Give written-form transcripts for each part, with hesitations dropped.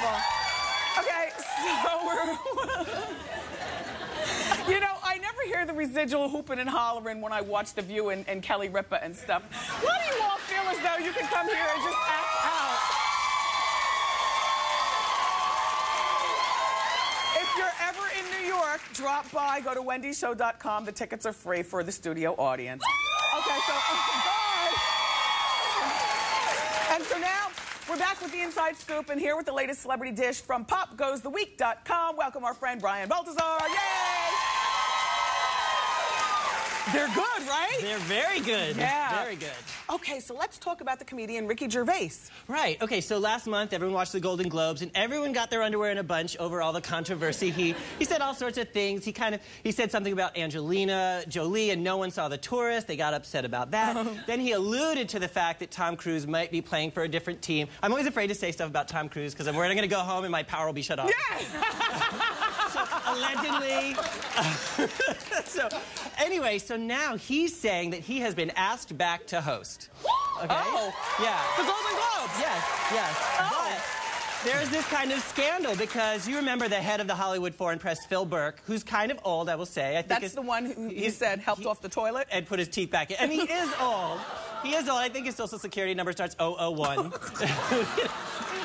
Wonderful. Okay, so you know, I never hear the residual hooping and hollering when I watch The View and Kelly Ripa and stuff. Why do you all feel as though you can come here and just act out? If you're ever in New York, drop by, go to wendyshow.com. The tickets are free for the studio audience. Okay, so, bye. And so now, we're back with the Inside Scoop, and here with the latest celebrity dish from popgoestheweek.com. Welcome our friend Brian Balthazar. Yay! They're good, right? They're very good. Yeah. Very good. Okay, so let's talk about the comedian Ricky Gervais. Right. Okay, so last month, everyone watched the Golden Globes, and everyone got their underwear in a bunch over all the controversy. He said all sorts of things. He said something about Angelina Jolie, and no one saw The Tourist. They got upset about that. Then he alluded to the fact that Tom Cruise might be playing for a different team. I'm always afraid to say stuff about Tom Cruise, because I'm worried I'm going to go home and my power will be shut off. Yeah! So, allegedly. So, anyway, so now he's saying that he has been asked back to host. Okay? Oh. Yeah. The Golden Globes. Yes, yes. Oh. But there's this kind of scandal because you remember the head of the Hollywood Foreign Press, Phil Burke, who's kind of old, I will say. I think that's the one who you said helped off the toilet? And put his teeth back in. And he is old. He is old. I think his social security number starts 001.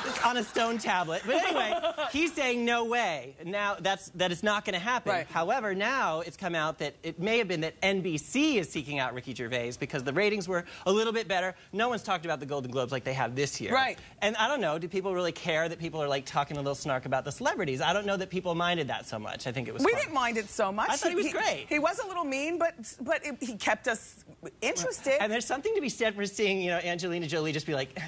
It's on a stone tablet. But anyway, he's saying no way. Now, that it's not going to happen. Right. However, now it's come out that it may have been that NBC is seeking out Ricky Gervais because the ratings were a little bit better. No one's talked about the Golden Globes like they have this year. Right. And I don't know, do people really care that people are like talking a little snark about the celebrities? I don't know that people minded that so much. I think it was fun. Didn't mind it so much. I thought he was great. He was a little mean, but he kept us interested. And there's something to be said for seeing, you know, Angelina Jolie just be like...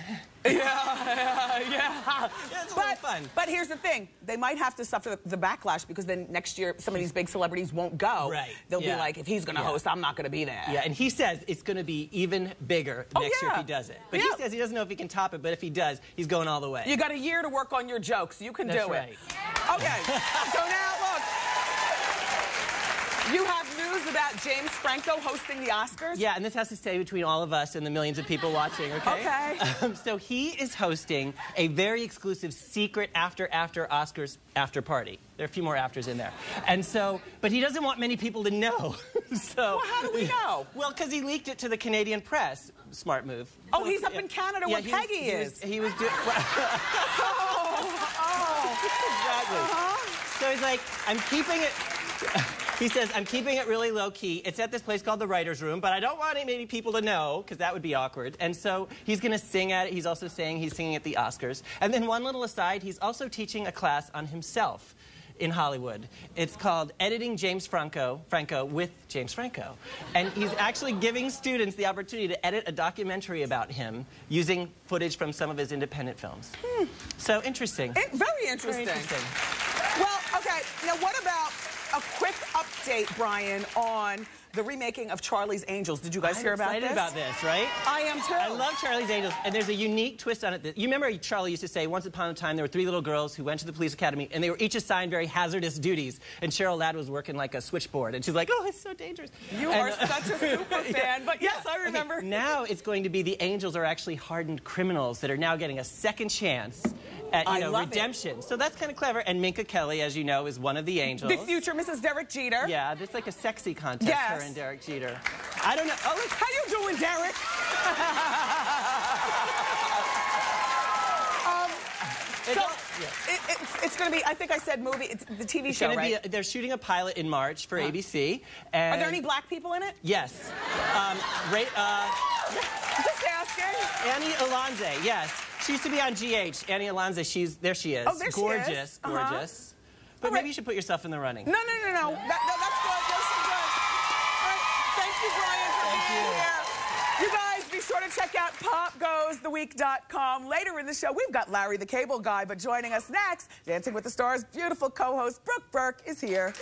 Yeah. It's a little fun. But here's the thing. They might have to suffer the backlash because then next year some of these big celebrities won't go. Right. They'll be like, if he's going to host, I'm not going to be there. Yeah, and he says it's going to be even bigger next year if he does it. But he says he doesn't know if he can top it, but if he does, he's going all the way. You got a year to work on your jokes. You can do it. Right. Okay. So now, look. You have news about James Franco hosting the Oscars? Yeah, and this has to stay between all of us and the millions of people watching, okay? Okay. So he is hosting a very exclusive secret after Oscars after party. There are a few more afters in there. And so, but he doesn't want many people to know. So, well, how do we know? Well, because he leaked it to the Canadian press. Smart move. Oh, he's up in Canada where Peggy is. He was doing... Exactly. So he's like, I'm keeping it... He says, I'm keeping it really low-key. It's at this place called the Writers' Room, but I don't want many people to know, because that would be awkward. And so he's going to sing at it. He's also saying he's singing at the Oscars. And then one little aside, he's also teaching a class on himself in Hollywood. It's called Editing James Franco with James Franco. And he's actually giving students the opportunity to edit a documentary about him using footage from some of his independent films. So interesting. Very interesting. Very interesting. Well, okay, now what about a quick update, Brian, on the remaking of Charlie's Angels. Did you guys hear about this? I'm excited about this, right? I am too. I love Charlie's Angels, and there's a unique twist on it. You remember Charlie used to say, once upon a time, there were 3 little girls who went to the police academy, and they were each assigned very hazardous duties, and Cheryl Ladd was working like a switchboard, and she's like, oh, it's so dangerous. You are such a super fan, but yes, I remember. Okay, now it's going to be the angels are actually hardened criminals that are now getting a second chance at, redemption. So that's kind of clever, and Minka Kelly, as you know, is one of the angels. The future Mrs. Derek Jeter. Yeah, it's like a sexy contest, her and Derek Jeter. I don't know. Oh, look. How you doing, Derek? It's going to be, I think I said movie, it's the TV show, right? They're shooting a pilot in March for ABC. And are there any black people in it? Yes. Just asking. Annie Alonze, yes. She used to be on GH. Annie Alonze, there she is. Oh, there gorgeous, she is. Gorgeous. But maybe you should put yourself in the running. No. That's good. That's good. All right. Thank you, Brian, for being here. You guys, be sure to check out popgoestheweek.com. Later in the show, we've got Larry the Cable Guy, but joining us next, Dancing with the Stars' beautiful co-host Brooke Burke is here.